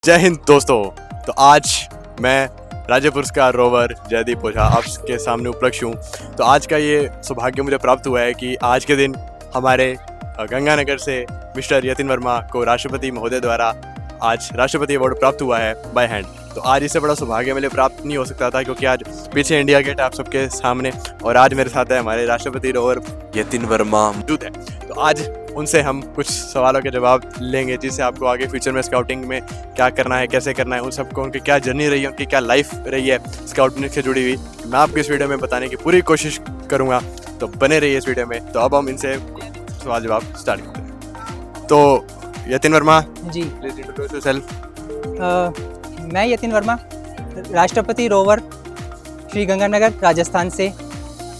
जय हिंद दोस्तों। तो आज मैं राज्य पुरस्कार रोवर जयदीप ओझा आपके सामने उपलक्ष हूँ। तो आज का ये सौभाग्य मुझे प्राप्त हुआ है कि आज के दिन हमारे गंगानगर से मिस्टर यतिन वर्मा को राष्ट्रपति महोदय द्वारा आज राष्ट्रपति अवार्ड प्राप्त हुआ है बाय हैंड। तो आज इससे बड़ा सौभाग्य मेरे प्राप्त नहीं हो सकता था, क्योंकि आज पीछे इंडिया गेट आप सबके सामने और आज मेरे साथ है हमारे राष्ट्रपति रोवर यतिन वर्मा मौजूद है। तो आज उनसे हम कुछ सवालों के जवाब लेंगे, जिससे आपको आगे फ्यूचर में स्काउटिंग में क्या करना है, कैसे करना है, उन सबको उनकी क्या जर्नी रही है, उनकी क्या लाइफ रही है स्काउटिंग से जुड़ी हुई, मैं आपको इस वीडियो में बताने की पूरी कोशिश करूँगा। तो बने रहिए इस वीडियो में। तो अब हम इनसे सवाल जवाब स्टार्ट करते हैं। तो यतिन वर्मा जी, प्लीज इंट्रोड्यूस योरसेल्फ। मैं यतिन वर्मा, राष्ट्रपति रोवर श्री गंगानगर राजस्थान से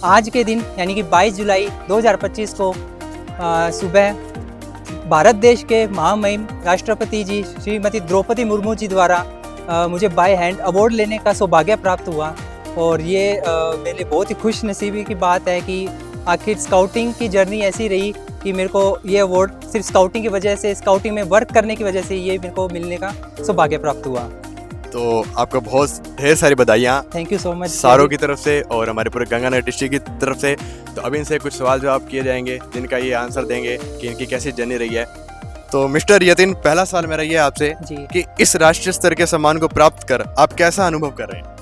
आज के दिन यानी कि 22 जुलाई 2025 को सुबह भारत देश के महामहिम राष्ट्रपति जी श्रीमती द्रौपदी मुर्मू जी द्वारा मुझे बाय हैंड अवार्ड लेने का सौभाग्य प्राप्त हुआ। और ये मेरे लिए बहुत ही खुश नसीबी की बात है कि आखिर स्काउटिंग की जर्नी ऐसी रही कि मेरे को ये अवार्ड सिर्फ स्काउटिंग की वजह से, स्काउटिंग में वर्क करने की वजह से ये मेरे को मिलने का सौभाग्य प्राप्त हुआ। तो आपको बहुत ढेर सारी बधाइयाँ थैंक यू सो मच सारों की तरफ से और हमारे पूरे गंगानगर डिस्ट्रिक्ट की तरफ से। तो अभी इनसे कुछ सवाल जवाब किए जाएंगे, जिनका ये आंसर देंगे कि इनकी कैसी जर्नी रही है। तो मिस्टर यतिन, पहला सवाल मेरा ये आपसे जी कि इस राष्ट्रीय स्तर के सम्मान को प्राप्त कर आप कैसा अनुभव कर रहे हैं?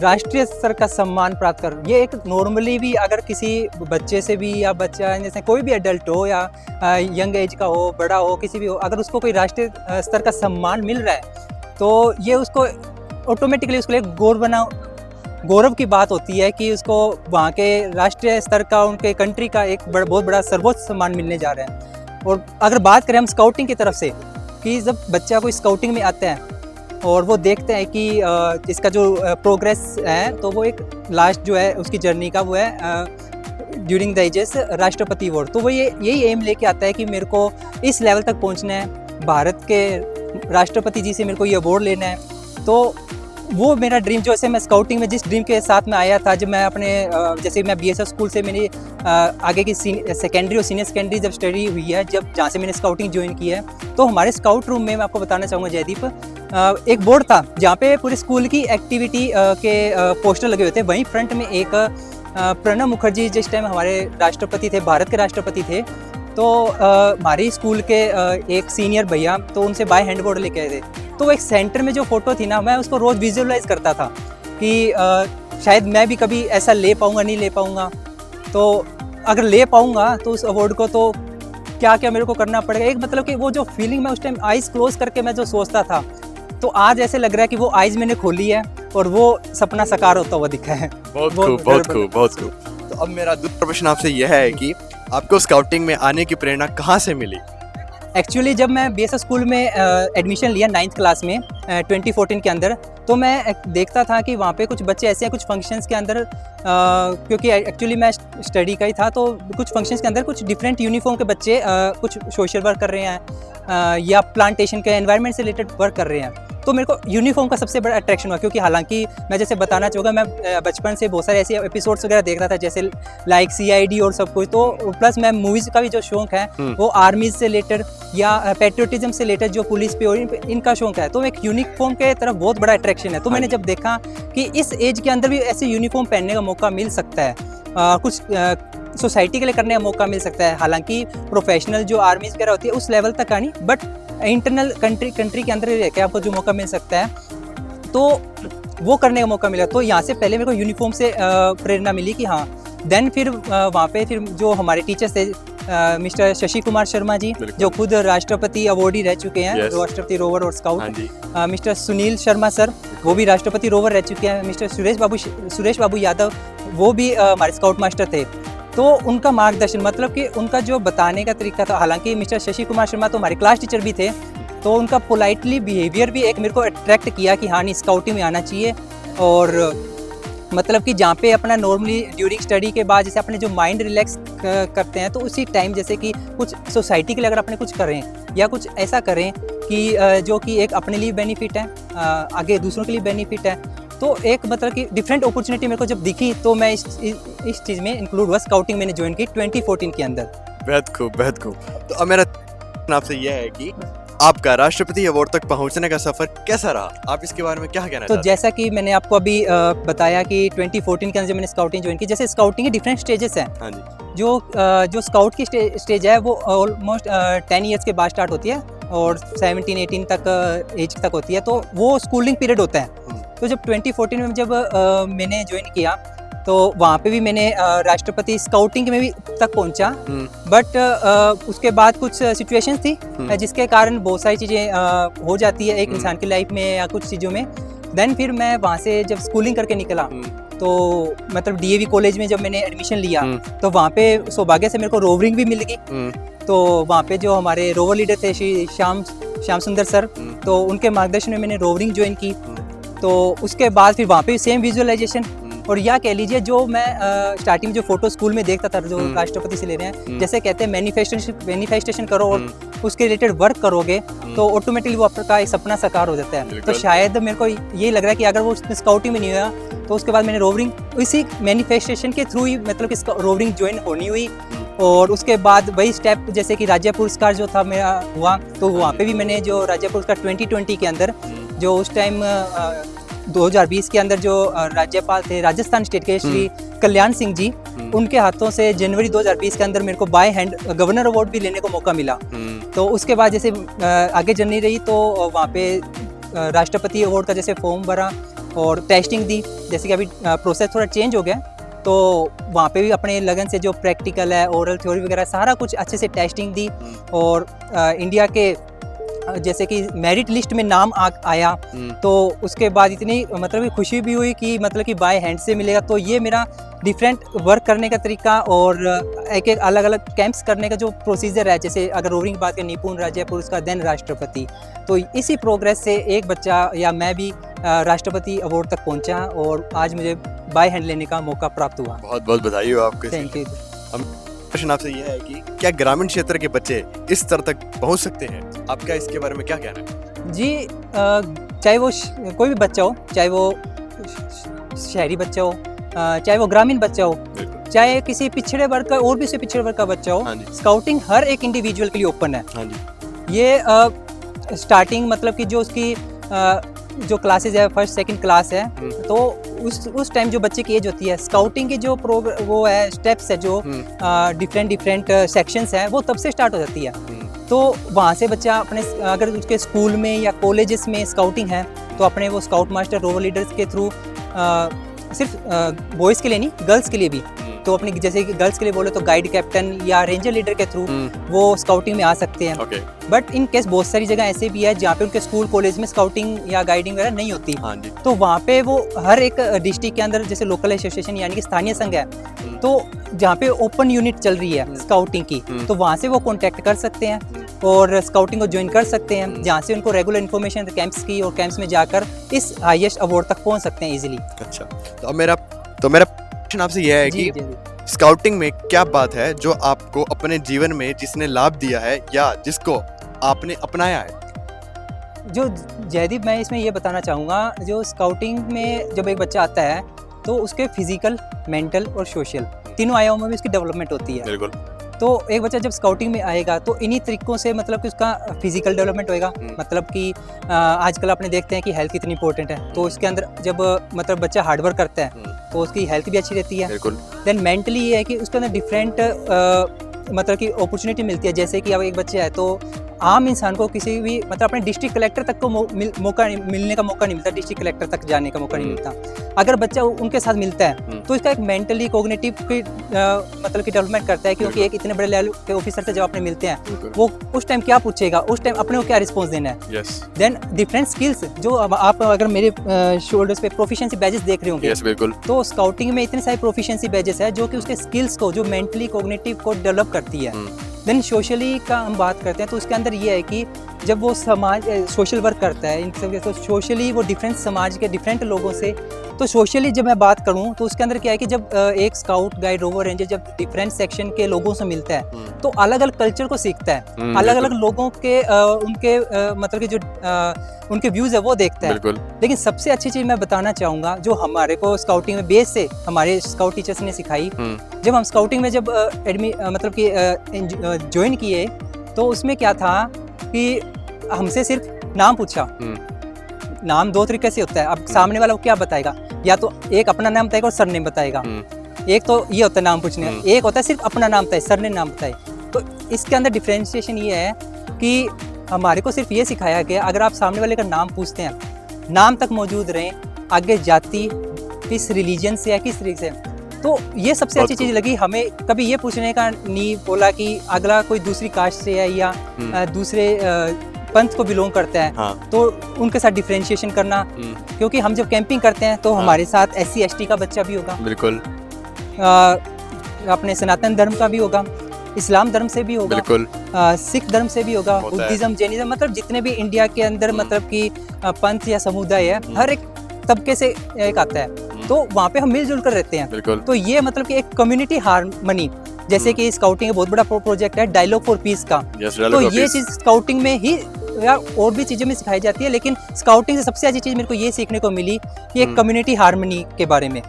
राष्ट्रीय स्तर का सम्मान प्राप्त कर, ये एक नॉर्मली भी अगर किसी बच्चे से भी, या बच्चा जैसे कोई भी एडल्ट हो या यंग एज का हो, बड़ा हो, किसी भी हो, अगर उसको कोई राष्ट्रीय स्तर का सम्मान मिल रहा है तो ये उसको ऑटोमेटिकली उसके लिए गौरव की बात होती है कि उसको वहाँ के राष्ट्रीय स्तर का, उनके कंट्री का एक बहुत बड़ा सर्वोच्च सम्मान मिलने जा रहा है। और अगर बात करें हम स्काउटिंग की तरफ से, कि जब बच्चा कोई स्काउटिंग में आता है और वो देखते हैं कि इसका जो प्रोग्रेस है, तो वो एक लास्ट जो है उसकी जर्नी का वो है ड्यूरिंग द एजेस राष्ट्रपति अवार्ड। तो वो यही एम लेके आता है कि मेरे को इस लेवल तक पहुंचना है, भारत के राष्ट्रपति जी से मेरे को ये अवार्ड लेना है। तो वो मेरा ड्रीम जो है, मैं स्काउटिंग में जिस ड्रीम के साथ में आया था, जब मैं अपने जैसे मैं बीएसएफ स्कूल से मेरी आगे की सेकेंडरी और सीनियर सेकेंडरी जब स्टडी हुई है, जहाँ से मैंने स्काउटिंग ज्वाइन की है, तो हमारे स्काउट रूम में मैं आपको बताना चाहूँगा जयदीप, एक बोर्ड था जहाँ पे पूरे स्कूल की एक्टिविटी के पोस्टर लगे हुए थे। वहीं फ्रंट में एक प्रणब मुखर्जी जिस टाइम हमारे राष्ट्रपति थे, भारत के राष्ट्रपति थे, तो हमारी स्कूल के एक सीनियर भैया तो उनसे बाय हैंड बोर्ड लेके आए थे। तो एक सेंटर में जो फोटो थी ना, मैं उसको रोज़ विजुअलाइज करता था कि शायद मैं भी कभी ऐसा ले पाऊँगा, नहीं ले पाऊँगा। तो अगर ले पाऊँगा तो उस अवार्ड को तो क्या क्या मेरे को करना पड़ेगा। एक मतलब कि वो जो फीलिंग मैं उस टाइम आइज़ क्लोज करके मैं जो सोचता था, तो आज ऐसे लग रहा है कि वो आइज़ मैंने खोली है और वो सपना साकार होता हुआ दिखा है। बहुत खूब, बहुत खूब, बहुत खूब। तो अब मेरा दूसरा प्रश्न आपसे यह है कि आपको स्काउटिंग में आने की प्रेरणा कहाँ से मिली? एक्चुअली जब मैं बीएसएफ स्कूल में एडमिशन लिया 9th क्लास में 2014 के अंदर, तो मैं देखता था कि वहाँ पे कुछ बच्चे ऐसे हैं, कुछ फंक्शंस के अंदर क्योंकि एक्चुअली मैं स्टडी का ही था, तो कुछ फंक्शंस के अंदर कुछ डिफरेंट यूनिफॉर्म के बच्चे कुछ सोशल वर्क कर रहे हैं या प्लांटेशन के एनवायरनमेंट से रिलेटेड वर्क कर रहे हैं। तो मेरे को यूनिफॉर्म का सबसे बड़ा अट्रैक्शन हुआ, क्योंकि हालांकि मैं जैसे बताना चाहूँगा, मैं बचपन से बहुत सारे ऐसे एपिसोड्स वगैरह देख रहा था, जैसे लाइक सीआईडी और सब कुछ। तो प्लस मैं मूवीज़ का भी जो शौक है वो आर्मीज से रिलेटेड या पेट्रियोटिज्म से रिलेटेड, जो पुलिस पे और इनका शौक है। तो एक यूनिफॉर्म के तरफ बहुत बड़ा अट्रैक्शन है। तो मैंने जब देखा कि इस एज के अंदर भी ऐसे यूनिफॉर्म पहनने का मौका मिल सकता है, कुछ सोसाइटी के लिए करने का मौका मिल सकता है। हालांकि प्रोफेशनल जो आर्मीज वगैरह होती है उस लेवल तक का नहीं, बट इंटरनल कंट्री के अंदर रह के आपको जो मौका मिल सकता है, तो वो करने का मौका मिला। तो यहाँ से पहले मेरे को यूनिफॉर्म से प्रेरणा मिली कि हाँ। देन फिर वहाँ पे फिर जो हमारे टीचर्स थे, मिस्टर शशि कुमार शर्मा जी, जो खुद राष्ट्रपति अवार्डी रह चुके हैं, राष्ट्रपति रोवर और scout. Mister Sunil Sharma sir, वो भी राष्ट्रपति रोवर रह चुके हैं। मिस्टर सुरेश बाबू यादव, वो भी हमारे स्काउट मास्टर थे। तो उनका मार्गदर्शन, मतलब कि उनका जो बताने का तरीका था, हालांकि मिस्टर शशि कुमार शर्मा तो हमारे क्लास टीचर भी थे, तो उनका पोलाइटली बिहेवियर भी एक मेरे को अट्रैक्ट किया कि हाँ नहीं, स्काउटिंग में आना चाहिए। और मतलब कि जहाँ पे अपना नॉर्मली ड्यूरिंग स्टडी के बाद जैसे अपने जो माइंड रिलैक्स करते हैं, तो उसी टाइम जैसे कि कुछ सोसाइटी के लिए अगर अपने कुछ करें या कुछ ऐसा करें कि जो कि एक अपने लिए बेनिफिट है, आगे दूसरों के लिए बेनिफिट है, तो एक मतलब कि डिफरेंट अपॉर्चुनिटी मेरे को जब दिखी, तो मैं इस चीज़ में इंक्लूड हुआ। स्काउटिंग मैंने ज्वाइन की 2014 के अंदर। बेहद खूब, बेहद खूब। तो अब मेरा आपसे यह है कि आपका राष्ट्रपति अवार्ड तक पहुंचने का सफर कैसा रहा? आप इसके बारे में क्या कहना तो चाहते हैं? जैसा कि मैंने आपको अभी बताया कि 2014 के अंदर जब मैंने स्काउटिंग ज्वाइन की, जैसे स्काउटिंग के डिफरेंट स्टेजेस हैं। हाँ जी। जो स्काउट की स्टेज है वो ऑलमोस्ट 10 ईयर्स के बाद स्टार्ट होती है और 17-18 तक एज तक होती है, तो वो स्कूलिंग पीरियड होता है। तो जब 2014 में जब मैंने ज्वाइन किया तो वहाँ पे भी मैंने राष्ट्रपति स्काउटिंग में भी तक पहुँचा, बट उसके बाद कुछ सिचुएशंस थी जिसके कारण बहुत सारी चीज़ें हो जाती है एक इंसान की लाइफ में या कुछ चीज़ों में। देन फिर मैं वहाँ से जब स्कूलिंग करके निकला तो मतलब डीएवी कॉलेज में जब मैंने एडमिशन लिया तो वहाँ पे सौभाग्य से मेरे को रोवरिंग भी मिल गई। तो वहाँ पे जो हमारे रोवर लीडर थे श्री श्याम सुंदर सर, तो उनके मार्गदर्शन में मैंने रोवरिंग ज्वाइन की। तो उसके बाद फिर वहाँ पे सेम विजुअलाइजेशन, और या कह लीजिए जो मैं स्टार्टिंग में जो फोटो स्कूल में देखता था जो राष्ट्रपति से ले रहे हैं, जैसे कहते हैं मैनिफेस्टेशन करो और उसके रिलेटेड वर्क करोगे तो ऑटोमेटिकली वो आपका एक सपना साकार हो जाता है। तो शायद मेरे को यही लग रहा है कि अगर वो स्काउटिंग में नहीं हुआ तो उसके बाद मैंने रोवरिंग इसी मैनिफेस्टेशन के थ्रू ही मतलब कि रोवरिंग ज्वाइन होनी हुई। और उसके बाद वही स्टेप जैसे कि राज्य पुरस्कार जो था मेरा हुआ, तो वहाँ पे भी मैंने जो राज्य पुरस्कार 2020 के अंदर जो उस टाइम 2020 के अंदर जो राज्यपाल थे राजस्थान स्टेट के श्री कल्याण सिंह जी, उनके हाथों से जनवरी 2020 के अंदर मेरे को बाय हैंड गवर्नर अवार्ड भी लेने को मौका मिला। तो उसके बाद जैसे आगे जर्नी रही तो वहाँ पे राष्ट्रपति अवार्ड का जैसे फॉर्म भरा और टेस्टिंग दी। जैसे कि अभी प्रोसेस थोड़ा चेंज हो गया, तो वहाँ पे भी अपने लगन से जो प्रैक्टिकल है, ओरल थ्योरी वगैरह सारा कुछ अच्छे से टेस्टिंग दी। और इंडिया के जैसे कि मेरिट लिस्ट में नाम आया तो उसके बाद इतनी मतलब खुशी भी हुई कि मतलब कि बाय हैंड से मिलेगा। तो ये मेरा डिफरेंट वर्क करने का तरीका और एक एक अलग अलग कैंप्स करने का जो प्रोसीजर है, जैसे अगर रोवरिंग बात करें निपुण राज्य पुरस्कार देन राष्ट्रपति, तो इसी प्रोग्रेस से एक बच्चा या मैं भी राष्ट्रपति अवार्ड तक पहुंचा और आज मुझे बाय हैंड लेने का मौका प्राप्त हुआ। बहुत बहुत बधाई हो आपके। Thank you. प्रश्न आपसे यह है कि क्या ग्रामीण क्षेत्र के बच्चे इस स्तर तक पहुंच सकते हैं? आपका इसके बारे में क्या कहना है? जी, चाहे वो कोई भी बच्चा हो, चाहे वो शहरी बच्चा हो, चाहे वो ग्रामीण बच्चा हो, चाहे किसी पिछड़े वर्ग का और भी से पिछड़े वर्ग का बच्चा हो, स्काउटिंग हर एक इंडिविजुअल के लिए ओपन है। ये स्टार्टिंग मतलब कि जो उसकी जो क्लासेज है फर्स्ट सेकंड क्लास है, तो उस टाइम जो बच्चे की एज होती है, स्काउटिंग की जो वो है स्टेप्स है जो डिफरेंट सेक्शंस हैं वो तब से स्टार्ट हो जाती है। तो वहाँ से बच्चा अपने अगर उसके स्कूल में या कॉलेजेस में स्काउटिंग है तो अपने वो स्काउट मास्टर रोवर लीडर्स के थ्रू सिर्फ बॉयज़ के लिए नहीं गर्ल्स के लिए भी, तो अपनी जैसे कि गर्ल्स के लिए बोले तो गाइड कैप्टन या रेंजर लीडर के थ्रू वो स्काउटिंग में आ सकते हैं। बट इन केस बहुत सारी जगह ऐसे भी है जहाँ पे उनके स्कूल कॉलेज में स्काउटिंग या गाइडिंग वगैरह नहीं होती, तो वहाँ पे वो हर एक डिस्ट्रिक्ट के अंदर जैसे लोकल एसोसिएशन यानी कि स्थानीय संघ है, तो जहाँ पे ओपन यूनिट चल रही है स्काउटिंग की, तो वहाँ से वो कॉन्टैक्ट कर सकते हैं और स्काउटिंग को ज्वाइन कर सकते हैं, जहाँ से उनको रेगुलर इन्फॉर्मेशन कैंप्स की और कैंप्स में जाकर इस हाईएस्ट अवार्ड तक पहुँच सकते हैं इजीली। अच्छा, तो अब मेरा प्रश्न आपसे यह है कि स्काउटिंग में क्या बात है जो आपको अपने जीवन में जिसने लाभ दिया है या जिसको आपने अपनाया है? जो जयदीप, मैं इसमें ये बताना चाहूँगा, जो स्काउटिंग में जब एक बच्चा आता है तो उसके फिजिकल, मेंटल और सोशल तीनों आयामों में भी उसकी डेवलपमेंट होती है। बिल्कुल। तो एक बच्चा जब स्काउटिंग में आएगा तो इन्हीं तरीकों से मतलब कि उसका फिजिकल डेवलपमेंट होएगा, मतलब कि आजकल आपने देखते हैं कि हेल्थ कितनी इंपॉर्टेंट है, तो उसके अंदर जब मतलब बच्चा हार्डवर्क करता है तो उसकी हेल्थ भी अच्छी रहती है। देन मेंटली ये है कि उसके अंदर डिफरेंट मतलब कि अपॉर्चुनिटी मिलती है, जैसे कि अब एक बच्चे है तो आम इंसान को किसी भी मतलब अपने डिस्ट्रिक्ट कलेक्टर तक को मिलने का मौका नहीं मिलता, डिस्ट्रिक्ट कलेक्टर तक जाने का मौका नहीं मिलता। अगर बच्चा उनके साथ मिलता है तो इसका एक मेंटली कोग्निटिव की मतलब कि डेवलपमेंट करता है, क्योंकि एक इतने बड़े लेवल के ऑफिसर से जब आपने मिलते हैं वो उस टाइम क्या पूछेगा, उस टाइम अपने को क्या रिस्पॉन्स देना है। देन डिफरेंट स्किल्स जो आप अगर मेरे शोल्डर्स पे प्रोफिशिएंसी बैजेस देख रहे होंगे, बिल्कुल, तो स्काउटिंग में इतने सारे प्रोफिशिएंसी बैजेस है जो कि उसके स्किल्स को जो मेंटली कोग्निटिव को डेवलप करती है। देन सोशली का हम बात करते हैं तो उसके अंदर ये है कि जब वो समाज सोशल वर्क करता है इन सब, तो सोशली वो डिफरेंट समाज के डिफरेंट लोगों से, तो सोशली जब मैं बात करूं तो उसके अंदर क्या है कि जब एक स्काउट गाइड रोवर रेंजर जब डिफरेंट सेक्शन के लोगों से मिलता है तो अलग अलग कल्चर को सीखता है, अलग अलग लोगों के उनके मतलब कि जो उनके व्यूज़ है वो देखता है। लेकिन सबसे अच्छी चीज़ मैं बताना चाहूँगा जो हमारे को स्काउटिंग में बेस से हमारे स्काउट टीचर्स ने सिखाई, जब हम स्काउटिंग में जब मतलब कि ज्वाइन किए तो उसमें क्या था कि हमसे सिर्फ नाम पूछा। नाम दो तरीके से होता है, अब सामने वाला वो क्या बताएगा, या तो एक अपना नाम बताएगा और सरनेम बताएगा। एक तो ये होता है नाम पूछने, एक होता है सिर्फ अपना नाम बताए, सरनेम नाम बताए। तो इसके अंदर डिफरेंशिएशन ये है कि हमारे को सिर्फ ये सिखाया गया अगर आप सामने वाले का नाम पूछते हैं, नाम तक मौजूद रहें, आगे जाति किस रिलीजन से है, किस तरीके से। तो ये सबसे अच्छी चीज़ लगी हमें, कभी ये पूछने का नहीं बोला कि अगला कोई दूसरी कास्ट से है या दूसरे पंथ को बिलोंग करता है। हाँ। तो उनके साथ डिफरेंशिएशन करना, क्योंकि हम जब कैंपिंग करते हैं तो हमारे साथ SC ST का बच्चा भी होगा, बिल्कुल अपने सनातन धर्म का भी होगा, इस्लाम धर्म से भी होगा, बिल्कुल सिख धर्म से भी होगा, बुद्धिज्म, जैनिज्म, मतलब जितने भी इंडिया के अंदर मतलब कि पंथ या समुदाय है, हर एक तबके से एक आता है। तो वहाँ पे हम मिलजुल कर रहते हैं। तो ये मतलब कि एक कम्युनिटी हार्मनी, जैसे कि स्काउटिंग बहुत बड़ा प्रोजेक्ट है डायलॉग फॉर पीस का। तो ये चीज़ स्काउटिंग में ही या और भी चीज़ों में सिखाई जाती है, लेकिन स्काउटिंग से सबसे अच्छी चीज़ मेरे को ये सीखने को मिली कि एक कम्युनिटी हार्मनी के बारे में।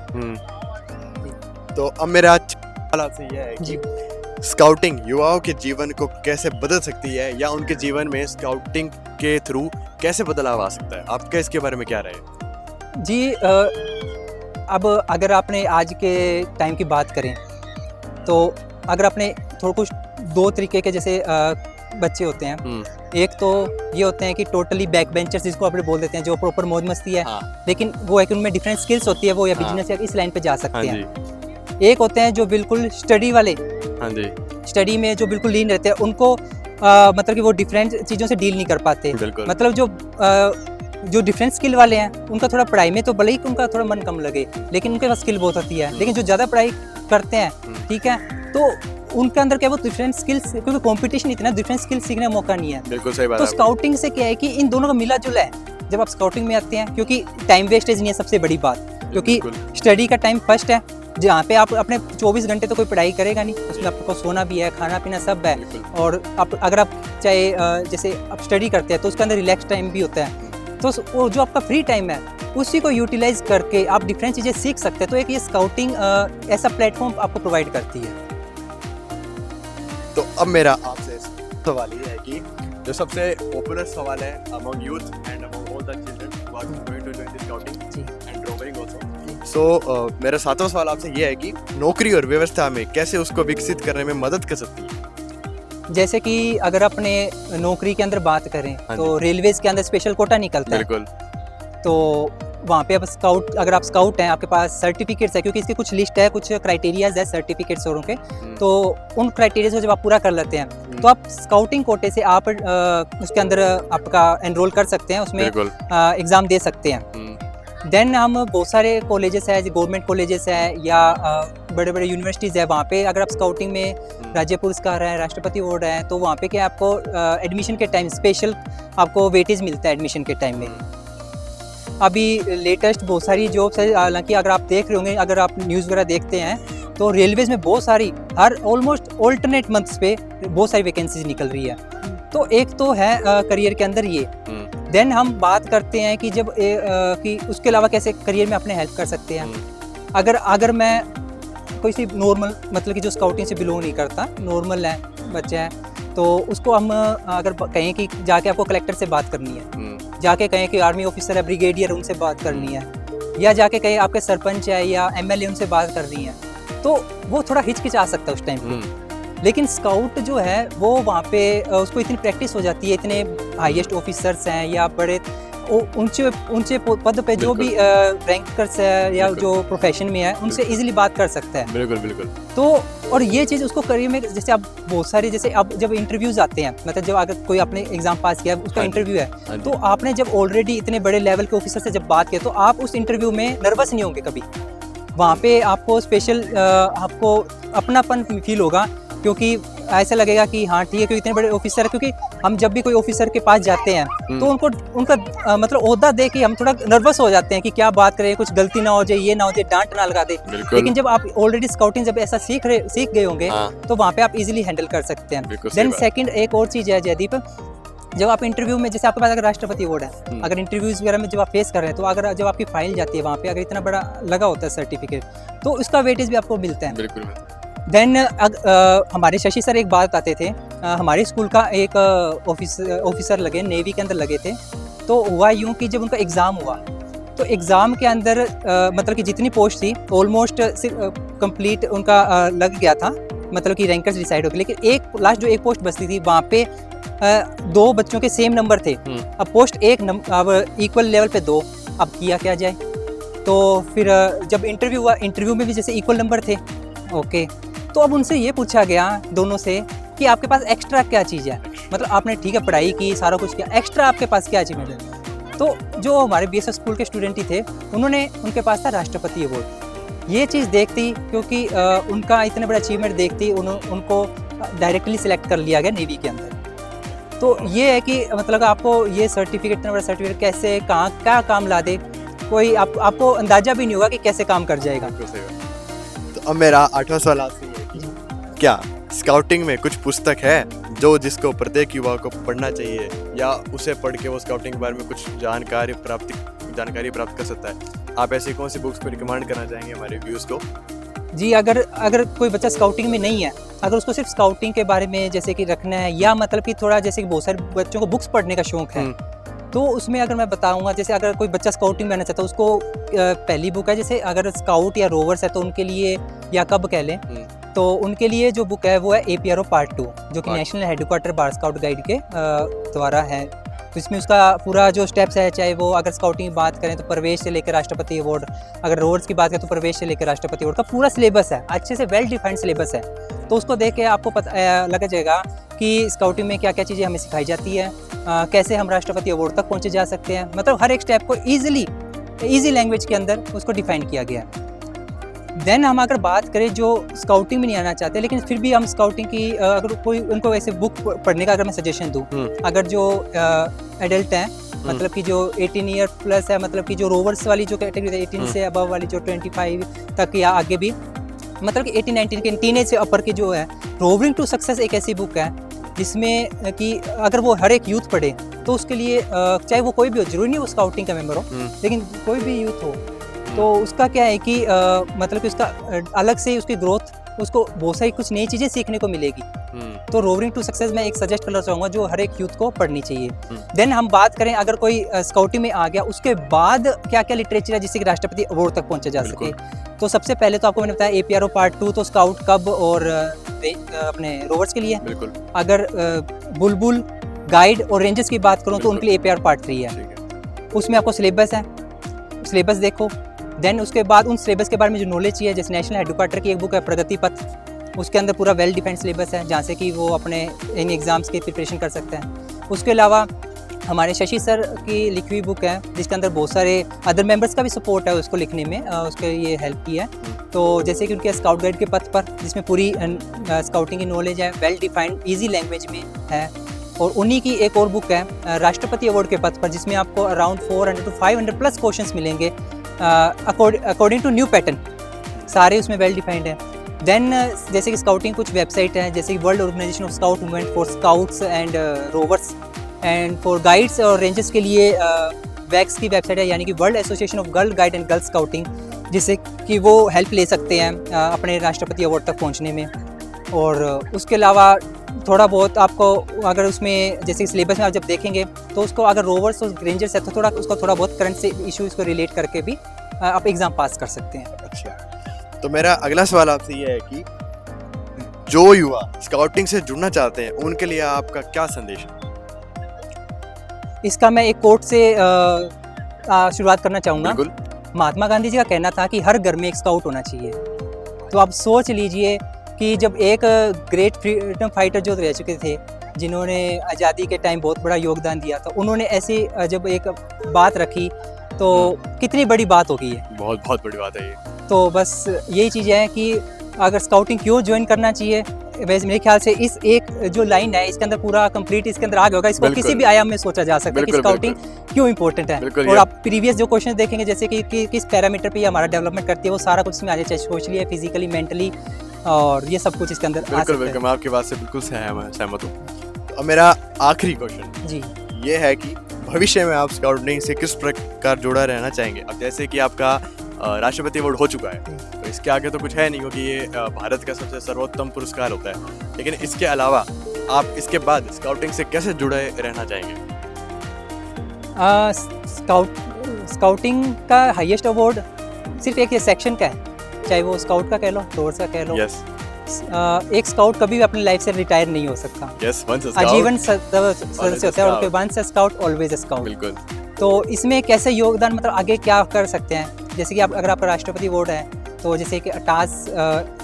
तो अब मेरा सवाल आपसे यह है कि स्काउटिंग युवाओं के जीवन को कैसे बदल सकती है, या उनके जीवन में स्काउटिंग के थ्रू कैसे बदलाव आ सकता है? आपका इसके बारे में क्या राय है? जी अब अगर आपने आज के टाइम की बात करें तो अगर आपने थोड़ा कुछ दो तरीके के जैसे बच्चे होते हैं। एक तो ये होते हैं कि टोटली बैक बेंचर्स जिसको आप बोल देते हैं, जो प्रॉपर मौज मस्ती है, लेकिन वो है कि उनमें डिफरेंट स्किल्स होती है, वो या बिजनेस या इस लाइन पे जा सकते हैं। एक होते हैं जो बिल्कुल स्टडी वाले, स्टडी में जो बिल्कुल लीन रहते हैं, उनको मतलब कि वो डिफरेंट चीज़ों से डील नहीं कर पाते। मतलब जो डिफरेंट स्किल वाले हैं उनका थोड़ा पढ़ाई में तो भले ही उनका थोड़ा मन कम लगे, लेकिन उनके पास स्किल बहुत होती है। लेकिन जो ज़्यादा पढ़ाई करते हैं, ठीक है, तो उनके अंदर क्या वो डिफरेंट स्किल्स, क्योंकि कंपटीशन इतना, डिफरेंट स्किल्स सीखने का मौका नहीं है। बिल्कुल सही बात। तो स्काउटिंग से क्या है कि इन दोनों का मिला जुला है जब आप स्काउटिंग में आते हैं, क्योंकि टाइम वेस्टेज नहीं है सबसे बड़ी बात, क्योंकि स्टडी का टाइम फर्स्ट है, जहाँ पे आप अपने 24 घंटे तो कोई पढ़ाई करेगा नहीं, उसमें आपको सोना भी है, खाना पीना सब है। और आप अगर आप चाहे जैसे आप स्टडी करते हैं तो उसके अंदर रिलैक्स टाइम भी होता है। तो वो जो आपका फ्री टाइम है उसी को यूटिलाइज करके आप डिफरेंट चीज़ें सीख सकते हैं। तो एक ये स्काउटिंग ऐसा प्लेटफॉर्म आपको प्रोवाइड करती है। तो अब मेरा आपसे सवाल ये है कि जो सबसे पॉपुलर सवाल है among youth and among all the children who are going to join this scouting and rovering also, so मेरा सातवां सवाल आपसे ये है कि नौकरी और व्यवस्था में कैसे उसको विकसित करने में मदद कर सकती है? जैसे कि अगर अपने नौकरी के अंदर बात करें तो रेलवेज के अंदर स्पेशल कोटा निकलता है। बिल्कुल। तो वहाँ पे अब स्काउट, अगर आप स्काउट हैं, आपके पास सर्टिफिकेट्स है, क्योंकि इसकी कुछ लिस्ट है, कुछ क्राइटेरियाज है सर्टिफिकेट्स और उनके, तो उन क्राइटेरियाज को जब आप पूरा कर लेते हैं तो आप स्काउटिंग कोटे से आप उसके अंदर आपका एनरोल कर सकते हैं, उसमें एग्ज़ाम दे सकते हैं। देन हम बहुत सारे कॉलेजेस है, गवर्नमेंट कॉलेजेस है या बड़े बड़े यूनिवर्सिटीज़ है, वहाँ पे अगर आप स्काउटिंग में राज्य पुरस्कार है, राष्ट्रपति अवार्ड है, तो वहाँ पे क्या आपको एडमिशन के टाइम स्पेशल आपको वेटेज मिलता है एडमिशन के टाइम में। अभी लेटेस्ट बहुत सारी जॉब्स है, हालांकि अगर आप देख रहे होंगे, अगर आप न्यूज़ वगैरह देखते हैं तो रेलवेज में बहुत सारी हर ऑलमोस्ट ऑल्टरनेट मंथ्स पे बहुत सारी वैकेंसीज निकल रही है। तो एक तो है करियर के अंदर ये। देन हम बात करते हैं कि जब कि उसके अलावा कैसे करियर में अपने हेल्प कर सकते हैं। अगर मैं कोई सी नॉर्मल, मतलब कि जो स्काउटिंग से बिलोंग नहीं करता, नॉर्मल है बच्चा है, तो उसको हम अगर कहें कि जाके आपको कलेक्टर से बात करनी है, जाके कहें कि आर्मी ऑफिसर है, ब्रिगेडियर, उनसे बात करनी है, या जाके कहें आपके सरपंच है या MLA उनसे बात करनी है, तो वो थोड़ा हिचकिचा सकता है उस टाइम पे। लेकिन स्काउट जो है वो वहाँ पे उसको इतनी प्रैक्टिस हो जाती है, इतने हाईएस्ट ऑफिसर्स हैं या बड़े ऊंचे पद पे जो भी रैंकर्स है या जो प्रोफेशन में है, उनसे इजीली बात कर सकता है। बिल्कुल बिल्कुल। तो और ये चीज़ उसको करियर में, जैसे आप बहुत सारी, जैसे अब जब इंटरव्यूज आते हैं, मतलब जब अगर कोई आपने एग्जाम पास किया, उसका इंटरव्यू है, तो आपने जब ऑलरेडी इतने बड़े लेवल के ऑफिसर से जब बात किया, तो आप उस इंटरव्यू में नर्वस नहीं होंगे कभी। वहाँ पे आपको स्पेशल आपको अपनापन फील होगा, क्योंकि ऐसा लगेगा कि हाँ ठीक है, क्योंकि इतने बड़े ऑफिसर है। क्योंकि हम जब भी कोई ऑफिसर के पास जाते हैं तो उनका मतलब ओहदा दे के हम थोड़ा नर्वस हो जाते हैं कि क्या बात करें, कुछ गलती ना हो जाए, ये ना हो जाए, डांट ना लगा दे। लेकिन जब आप ऑलरेडी स्काउटिंग जब ऐसा सीख गए होंगे तो वहाँ पे आप इजीली हैंडल कर सकते हैं। देन सेकंड एक और चीज़ है जयदीप, जब आप इंटरव्यू में, जैसे आपके पास अगर राष्ट्रपति अवार्ड है, अगर इंटरव्यूज वगैरह में जब आप फेस कर रहे हैं, तो अगर जब आपकी फाइल जाती है वहाँ पे, अगर इतना बड़ा लगा होता है सर्टिफिकेट, तो उसका वेटेज भी आपको मिलता है। देन हमारे शशि सर एक बात बताते थे हमारे स्कूल का एक ऑफिसर लगे, नेवी के अंदर लगे थे। तो हुआ यूँ कि जब उनका एग्ज़ाम हुआ तो एग्ज़ाम के अंदर मतलब कि जितनी पोस्ट थी ऑलमोस्ट कंप्लीट उनका लग गया था, मतलब कि रैंकर्स डिसाइड हो गए। लेकिन एक पोस्ट बचती थी, वहाँ पे 2 बच्चों के सेम नंबर थे। अब पोस्ट अब इक्वल लेवल पे 2, अब किया क्या जाए। तो फिर जब इंटरव्यू हुआ, इंटरव्यू में भी जैसे इक्वल नंबर थे, ओके। तो अब उनसे ये पूछा गया दोनों से कि आपके पास एक्स्ट्रा क्या चीज़ है, मतलब आपने ठीक है पढ़ाई की, सारा कुछ किया, एक्स्ट्रा आपके पास क्या अचीवमेंट है। तो जो हमारे बीएसएस स्कूल के स्टूडेंट ही थे, उनके पास था राष्ट्रपति अवार्ड। ये चीज़ देखती, क्योंकि उनका इतने बड़ा अचीवमेंट देखती, उनको डायरेक्टली सिलेक्ट कर लिया गया नेवी के अंदर। तो ये है कि मतलब आपको ये सर्टिफिकेट, इतना बड़ा सर्टिफिकेट कैसे, कहाँ क्या काम ला दे, कोई आपको अंदाजा भी नहीं होगा कि कैसे काम कर जाएगा। तो अब मेरा 8वां सवाल आपसे है कि क्या स्काउटिंग में कुछ पुस्तक है जिसको प्रत्येक युवा को पढ़ना चाहिए, या उसे पढ़ के वो स्काउटिंग के बारे में कुछ जानकारी प्राप्त कर सकता है? आप ऐसी कौन सी बुक्स को रिकमेंड करना चाहेंगे हमारे व्यूअर्स को? जी, अगर कोई बच्चा स्काउटिंग में नहीं है, अगर उसको सिर्फ स्काउटिंग के बारे में जैसे कि रखना है, या मतलब कि थोड़ा जैसे कि बहुत सारे बच्चों को बुक्स पढ़ने का शौक है, तो उसमें अगर मैं बताऊंगा, जैसे अगर कोई बच्चा स्काउटिंग में आना चाहता है, उसको पहली बुक है, जैसे अगर स्काउट या रोवर्स है तो उनके लिए, या कब कह लें, तो उनके लिए जो बुक है वो है APRO पार्ट 2, जो कि नेशनल हेडक्वार्टर बार स्काउट गाइड के द्वारा है। तो इसमें उसका पूरा जो स्टेप्स है, चाहे वो अगर स्काउटिंग की बात करें तो प्रवेश से लेकर राष्ट्रपति अवार्ड, अगर रोवर्स की बात करें तो प्रवेश से लेकर राष्ट्रपति अवार्ड का पूरा सिलेबस है, अच्छे से वेल डिफाइंड सिलेबस है। तो उसको देख के आपको पता लग जाएगा कि स्काउटिंग में क्या क्या चीज़ें हमें सिखाई जाती है, कैसे हम राष्ट्रपति अवार्ड तक पहुँचे जा सकते हैं। मतलब हर एक स्टेप को ईजी लैंग्वेज के अंदर उसको डिफाइन किया गया है। देन हम अगर बात करें जो स्काउटिंग में नहीं आना चाहते, लेकिन फिर भी हम स्काउटिंग की अगर कोई उनको ऐसे बुक पढ़ने का अगर मैं सजेशन दूं, अगर जो एडल्ट हैं, मतलब कि जो 18 ईयर प्लस है, मतलब कि जो रोवर्स वाली जो कैटेगरी है 18 से अबव वाली, जो 25 तक या आगे भी, मतलब कि 18-19 के टीनेज से अपर की जो है, रोवरिंग टू सक्सेस एक ऐसी बुक है जिसमें कि अगर वो हर एक यूथ पढ़े तो उसके लिए, चाहे वो कोई भी हो, जरूरी नहीं वो स्काउटिंग का मेंबर हो, लेकिन कोई भी यूथ हो, तो उसका क्या है कि मतलब कि उसका अलग से उसकी ग्रोथ, उसको बहुत सारी कुछ नई चीज़ें सीखने को मिलेगी। तो रोवरिंग टू सक्सेस मैं एक सजेस्ट करना चाहूँगा जो हर एक यूथ को पढ़नी चाहिए। देन हम बात करें अगर कोई स्काउटिंग में आ गया, उसके बाद क्या क्या लिटरेचर है जिससे कि राष्ट्रपति अवार्ड तक पहुँचा जा सके। तो सबसे पहले तो आपको मैंने बताया APRO पार्ट 2, तो स्काउट कब और अपने रोवर्स के लिए। अगर बुलबुल, गाइड और रेंजर्स की बात करूँ तो उनके लिए APR पार्ट 3 है। उसमें आपको सिलेबस है, सिलेबस देखो। देन उसके बाद उन सिलेबस के बारे में जो नॉलेज चाहिए, जैसे नेशनल हेडक्वार्टर की एक बुक है प्रगति पथ, उसके अंदर पूरा वेल डिफाइंड सिलेबस है जहाँ से कि वो अपने इन एग्ज़ाम्स की प्रिपरेशन कर सकते हैं। उसके अलावा हमारे शशि सर की लिखी हुई बुक है जिसके अंदर बहुत सारे अदर मेंबर्स का भी सपोर्ट है उसको लिखने में, उसके ये हेल्प की है। तो जैसे कि उनके स्काउट गाइड के पथ पर, जिसमें पूरी स्काउटिंग की नॉलेज है, वेल डिफाइंड ईजी लैंग्वेज में है। और उन्हीं की एक और बुक है राष्ट्रपति अवार्ड के पथ पर, जिसमें आपको अराउंड 400 to 500 प्लस क्वेश्चंस मिलेंगे अकॉर्डिंग टू न्यू पैटर्न, सारे उसमें वेल डिफाइंड है। देन जैसे कि स्काउटिंग कुछ वेबसाइट है, जैसे कि world organisation of scout movement for scouts and rovers and for guides और रेंजर्स के लिए वैक्स की वेबसाइट है, यानी कि world association of girl guide and girl scouting, जिससे कि वो हेल्प ले सकते हैं अपने राष्ट्रपति अवार्ड तक पहुंचने में। और उसके अलावा थोड़ा बहुत आपको अगर उसमें जैसे सिलेबस में आप जब देखेंगे तो उसको अगर रोवर्स और रेंजर्स है तो थोड़ा बहुत करंट से इश्यूज़ को रिलेट करके भी आप एग्ज़ाम पास कर सकते हैं। अच्छा, तो मेरा अगला सवाल आपसे ये है कि जो युवा स्काउटिंग से जुड़ना चाहते हैं उनके लिए आपका क्या संदेश है? इसका मैं एक कोट से शुरुआत करना चाहूँगा। महात्मा गांधी जी का कहना था कि हर घर में एक स्काउट होना चाहिए। तो आप सोच लीजिए कि जब एक ग्रेट फ्रीडम फाइटर जो रह चुके थे, जिन्होंने आज़ादी के टाइम बहुत बड़ा योगदान दिया था, उन्होंने ऐसी जब एक बात रखी तो कितनी बड़ी बात होगी ये। बहुत बड़ी बात है ये। तो बस यही चीज़ है कि अगर स्काउटिंग क्यों ज्वाइन करना चाहिए, वैसे मेरे ख्याल से इस एक जो लाइन है इसके अंदर पूरा कंप्लीट इसके अंदर आ गया होगा। इसको किसी भी आयाम में सोचा जा सकता है कि स्काउटिंग क्यों इंपॉर्टेंट है। और आप प्रीवियस जो क्वेश्चन देखेंगे जैसे कि किस पैरामीटर पे हमारा डेवलपमेंट करती है, वो सारा कुछ इसमें आ जाए, सोशली है, फिजिकली, मेंटली, और ये सब कुछ इसके अंदर आ सकता है। बिल्कुल, मैं आपकी बात से बिल्कुल सहमत हूँ। तो अब मेरा आखिरी क्वेश्चन जी ये है कि भविष्य में आप स्काउटिंग से किस प्रकार जुड़ा रहना चाहेंगे? अब जैसे कि आपका राष्ट्रपति अवार्ड हो चुका है, तो इसके आगे तो कुछ है नहीं, क्योंकि ये भारत का सबसे सर्वोत्तम पुरस्कार होता है। लेकिन इसके अलावा आप इसके बाद स्काउटिंग से कैसे जुड़े रहना चाहेंगे? स्काउटिंग का हाईएस्ट अवार्ड सिर्फ एक सेक्शन का है, चाहे वो स्काउट का कह लो, रोवर्स का कह लो। यस एक स्काउट कभी भी अपनी लाइफ से रिटायर नहीं हो सकता, यस, वंस अ स्काउट आजीवन सदस्य होता है, और once a scout always a scout. बिल्कुल। तो इसमें कैसे योगदान, मतलब आगे क्या कर सकते हैं, जैसे कि आप अगर आपका राष्ट्रपति अवार्ड है, तो जैसे कि अटास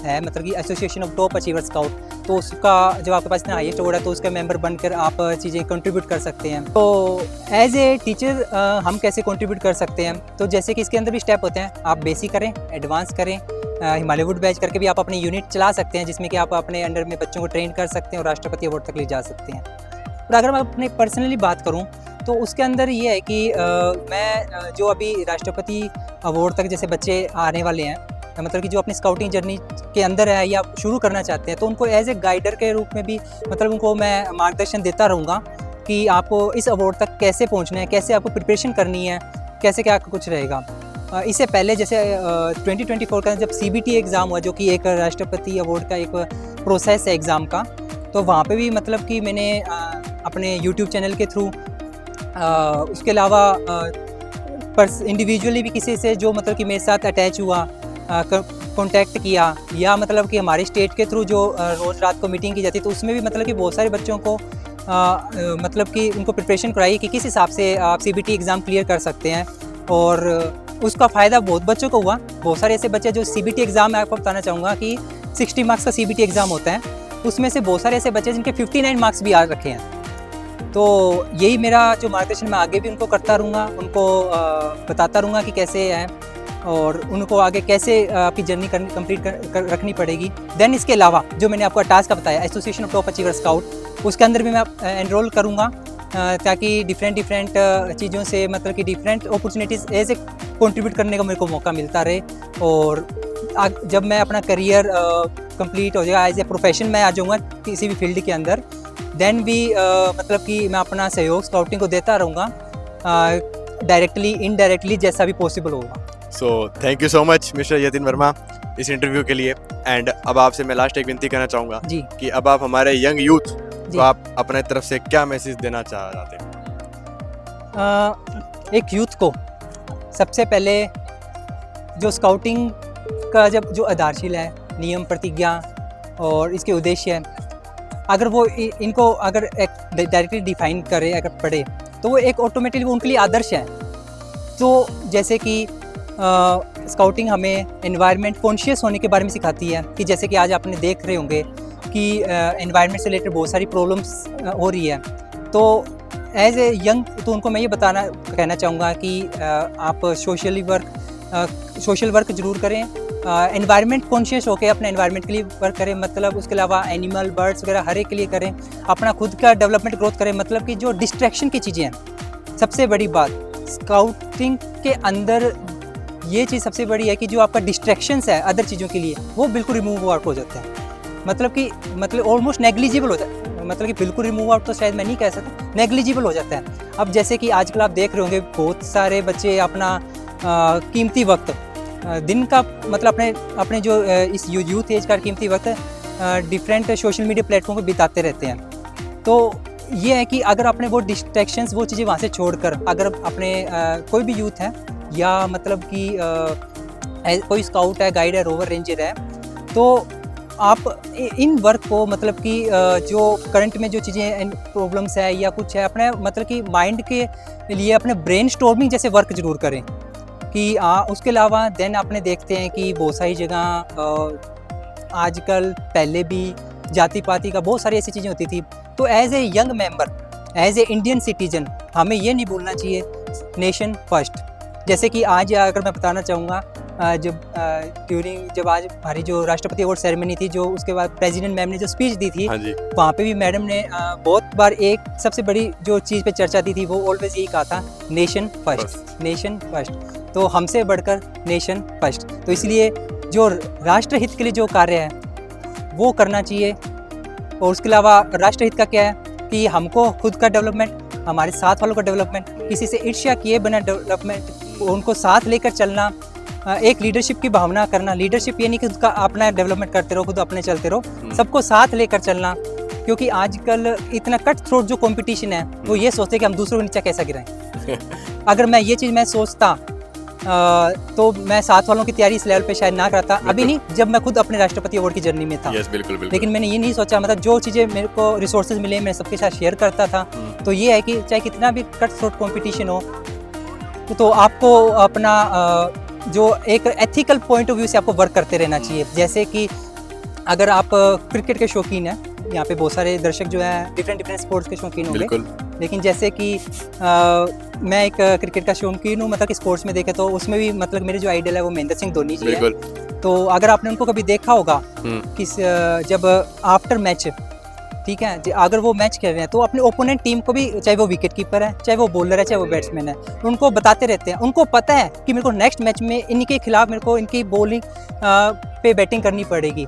है, मतलब कि association of top achiever scout, तो उसका जो आपके पास इतना हाईएस्ट अवार्ड है, तो उसका मेंबर बनकर आप चीज़ें कंट्रीब्यूट कर सकते हैं। तो एज ए टीचर हम कैसे कंट्रीब्यूट कर सकते हैं, तो जैसे कि इसके अंदर भी स्टेप होते हैं, आप बेसिक करें, एडवांस करें, हिमालयवुड बैच करके भी आप अपनी यूनिट चला सकते हैं, जिसमें कि आप अपने अंडर में बच्चों को ट्रेन कर सकते हैं और राष्ट्रपति अवार्ड तक ले जा सकते हैं। और अगर मैं अपने पर्सनली बात करूं, तो उसके अंदर ये है कि मैं जो अभी राष्ट्रपति अवार्ड तक जैसे बच्चे आने वाले हैं, मतलब कि जो अपनी स्काउटिंग जर्नी के अंदर है या शुरू करना चाहते हैं, तो उनको एज ए गाइडर के रूप में भी मतलब उनको मैं मार्गदर्शन देता रहूँगा कि आपको इस अवार्ड तक कैसे पहुँचना है, कैसे आपको प्रिपरेशन करनी है, कैसे क्या कुछ रहेगा। इससे पहले जैसे 2024 का जब CBT एग्ज़ाम हुआ, जो कि एक राष्ट्रपति अवार्ड का एक प्रोसेस है एग्ज़ाम का, तो वहाँ पे भी मतलब कि मैंने अपने YouTube चैनल के थ्रू, उसके अलावा इंडिविजुअली भी किसी से जो मतलब कि मेरे साथ अटैच हुआ, कॉन्टैक्ट किया, या मतलब कि हमारे स्टेट के थ्रू जो रोज़ रात को मीटिंग की जाती है, तो उसमें भी मतलब कि बहुत सारे बच्चों को मतलब कि उनको प्रिपरेशन कराई कि किस हिसाब से आप CBT एग्ज़ाम क्लियर कर सकते हैं, और उसका फ़ायदा बहुत बच्चों को हुआ। बहुत सारे ऐसे बच्चे जो CBT एग्ज़ाम, मैं आपको बताना चाहूँगा कि 60 मार्क्स का CBT एग्ज़ाम होता है, उसमें से बहुत सारे ऐसे बच्चे जिनके 59 मार्क्स भी आ रखे हैं। तो यही मेरा जो मार्गदर्शन मैं आगे भी उनको करता रहूँगा, उनको बताता रहूँगा कि कैसे है और उनको आगे कैसे आपकी जर्नी कंप्लीट रखनी पड़ेगी। देन इसके अलावा जो मैंने आपको टास्क का बताया, association of top achiever scout, उसके अंदर भी मैं एनरोल करूँगा, ताकि डिफरेंट चीज़ों से मतलब कि different opportunities as a contribute करने का मेरे को मौका मिलता रहे। और जब मैं अपना करियर कंप्लीट हो जाएगा, एज ए प्रोफेशन मैं आ जाऊँगा किसी भी फील्ड के अंदर, देन भी मतलब कि मैं अपना सहयोग स्काउटिंग को देता रहूँगा, डायरेक्टली इनडायरेक्टली जैसा भी पॉसिबल होगा। So thank you so much mister Yatin Verma इस इंटरव्यू के लिए। एंड अब आपसे मैं लास्ट एक विनती करना चाहूँगा जी कि अब आप हमारे यंग यूथ को आप अपने तरफ से क्या मैसेज देना चाहते हैं? एक यूथ को सबसे पहले जो स्काउटिंग का जो आधारशिला है, नियम, प्रतिज्ञा और इसके उद्देश्य है, अगर वो इनको अगर एक डायरेक्टली डिफाइन करे, अगर पढ़े, तो वो एक ऑटोमेटिकली उनके लिए आदर्श है। तो जैसे कि स्काउटिंग हमें एनवायरनमेंट कॉन्शियस होने के बारे में सिखाती है, कि जैसे कि आज आपने देख रहे होंगे कि एनवायरनमेंट से रिलेटेड बहुत सारी प्रॉब्लम्स हो रही है। तो एज ए यंग तो उनको मैं ये कहना चाहूँगा कि आप सोशल वर्क ज़रूर करें, एनवायरनमेंट कॉन्शियस होकर अपने एनवायरनमेंट के लिए वर्क करें, मतलब उसके अलावा एनिमल, बर्ड्स वगैरह हर एक के लिए करें, अपना खुद का डेवलपमेंट ग्रोथ करें। मतलब कि जो डिस्ट्रैक्शन की चीज़ें हैं, सबसे बड़ी बात स्काउटिंग के अंदर ये चीज़ सबसे बड़ी है कि जो आपका डिस्ट्रैक्शंस है अदर चीज़ों के लिए, वो बिल्कुल रिमूव आउट हो जाता है। मतलब ऑलमोस्ट नेग्लिजिबल हो जाता है, मतलब कि बिल्कुल रिमूव आउट तो शायद मैं नहीं कह सकता, नेग्लिजिबल हो जाता है। अब जैसे कि आजकल आप देख रहे होंगे बहुत सारे बच्चे अपना कीमती वक्त दिन का, मतलब अपने जो इस यूथ एज का कीमती वक्त डिफरेंट सोशल मीडिया प्लेटफॉर्म पर बिताते रहते हैं। तो ये है कि अगर आपने वो डिस्ट्रैक्शंस, वो चीज़ें वहाँ से छोड़कर, अगर अपने कोई भी यूथ है या मतलब कि कोई स्काउट है, गाइड है, रोवर रेंजर है, तो आप इन वर्क को मतलब कि जो करंट में जो चीज़ें प्रॉब्लम्स है या कुछ है, अपने मतलब कि माइंड के लिए अपने ब्रेन स्टॉर्मिंग जैसे वर्क ज़रूर करें। कि उसके अलावा देन आपने देखते हैं कि बहुत सारी जगह आजकल, पहले भी जाति पाति का बहुत सारी ऐसी चीज़ें होती थी। तो as a young member, as a Indian citizen, हमें ये नहीं भूलना चाहिए नेशन फर्स्ट। जैसे कि आज अगर मैं बताना चाहूँगा, जब आज हमारी जो राष्ट्रपति अवार्ड सेरेमनी थी, जो उसके बाद प्रेसिडेंट मैम ने जो स्पीच दी थी, वहाँ पे भी मैडम ने बहुत बार एक सबसे बड़ी जो चीज़ पे चर्चा दी थी, वो ऑलवेज यही कहा था, नेशन फर्स्ट, नेशन फर्स्ट। तो हमसे बढ़कर नेशन फर्स्ट। तो इसलिए जो राष्ट्रहित के लिए जो कार्य है वो करना चाहिए। और उसके अलावा राष्ट्रहित का क्या है कि हमको खुद का डेवलपमेंट, हमारे साथ वालों का डेवलपमेंट, किसी से ईर्ष्या किए बिना डेवलपमेंट, उनको साथ लेकर चलना, एक लीडरशिप की भावना करना। लीडरशिप ये नहीं कि उसका अपना डेवलपमेंट करते रहो, खुद अपने चलते रहो, सबको साथ लेकर चलना। क्योंकि आजकल इतना कट थ्रोट जो कंपटीशन है वो ये सोचते हैं कि हम दूसरों को नीचे कैसे गिराएं। अगर मैं ये चीज़ मैं सोचता तो मैं साथ वालों की तैयारी इस लेवल पे शायद ना करता, अभी नहीं, जब मैं खुद अपने राष्ट्रपति अवार्ड की जर्नी में था। यस बिल्कुल बिल्कुल। लेकिन मैंने ये नहीं सोचा, मतलब जो चीज़ें मेरे को रिसोर्सेज मिले मैं सबके साथ शेयर करता था। तो ये है कि चाहे कितना भी कट थ्रोट कंपटीशन हो तो आपको अपना जो एक एथिकल पॉइंट ऑफ व्यू से आपको वर्क करते रहना चाहिए। जैसे कि अगर आप क्रिकेट के शौकीन हैं, यहाँ पे बहुत सारे दर्शक जो हैं डिफरेंट स्पोर्ट्स के शौकीन होंगे, लेकिन जैसे कि मैं एक क्रिकेट का शौकीन हूँ, मतलब कि स्पोर्ट्स में देखे तो उसमें भी मतलब मेरे जो आइडल है वो महेंद्र सिंह धोनी जी है। तो अगर आपने उनको कभी देखा होगा कि जब आफ्टर मैच, ठीक है, अगर वो मैच खेल रहे हैं तो अपने ओपोनेंट टीम को भी, चाहे वो विकेट कीपर है, चाहे वो बॉलर है, चाहे वो बैट्समैन है, उनको बताते रहते हैं। उनको पता है कि मेरे को नेक्स्ट मैच में इनके खिलाफ मेरे को इनकी बॉलिंग पे बैटिंग करनी पड़ेगी,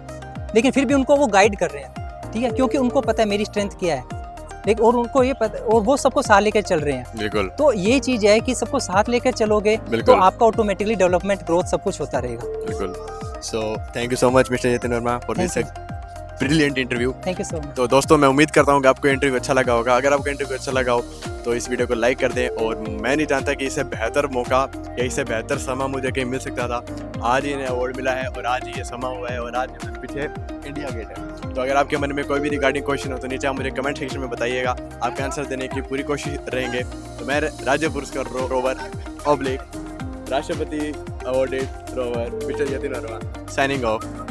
लेकिन फिर भी उनको वो गाइड कर रहे हैं, ठीक है, क्योंकि उनको पता है मेरी स्ट्रेंथ क्या है। लेकिन और उनको ये पता, और वो सबको साथ लेकर चल रहे हैं। बिल्कुल। तो ये चीज़ है कि सबको साथ लेकर चलोगे तो आपका ऑटोमेटिकली डेवलपमेंट, ग्रोथ सब कुछ होता रहेगा। बिल्कुल। So thank you so much mister Jatin Verma for this brilliant interview. Thank you so much. तो दोस्तों मैं उम्मीद करता हूँ कि आपको इंटरव्यू अच्छा लगा होगा। अगर आपको इंटरव्यू अच्छा लगा हो तो इस वीडियो को लाइक कर दें, और मैं नहीं जानता कि इससे बेहतर मौका या इससे बेहतर समय मुझे कहीं मिल सकता था। आज ही इन्हें अवार्ड मिला है और आज ही ये समा हुआ है और आज मेरे पीछे इंडिया गेट है। तो अगर आपके मन में कोई भी रिगार्डिंग क्वेश्चन हो तो नीचे आप मुझे कमेंट सेक्शन में बताइएगा, आपके आंसर देने की पूरी कोशिश रहेंगे। तो मैं राज्य पुरस्कार रोवर ऑब्लिक राष्ट्रपति awarded rover mister Jatin Verma signing off.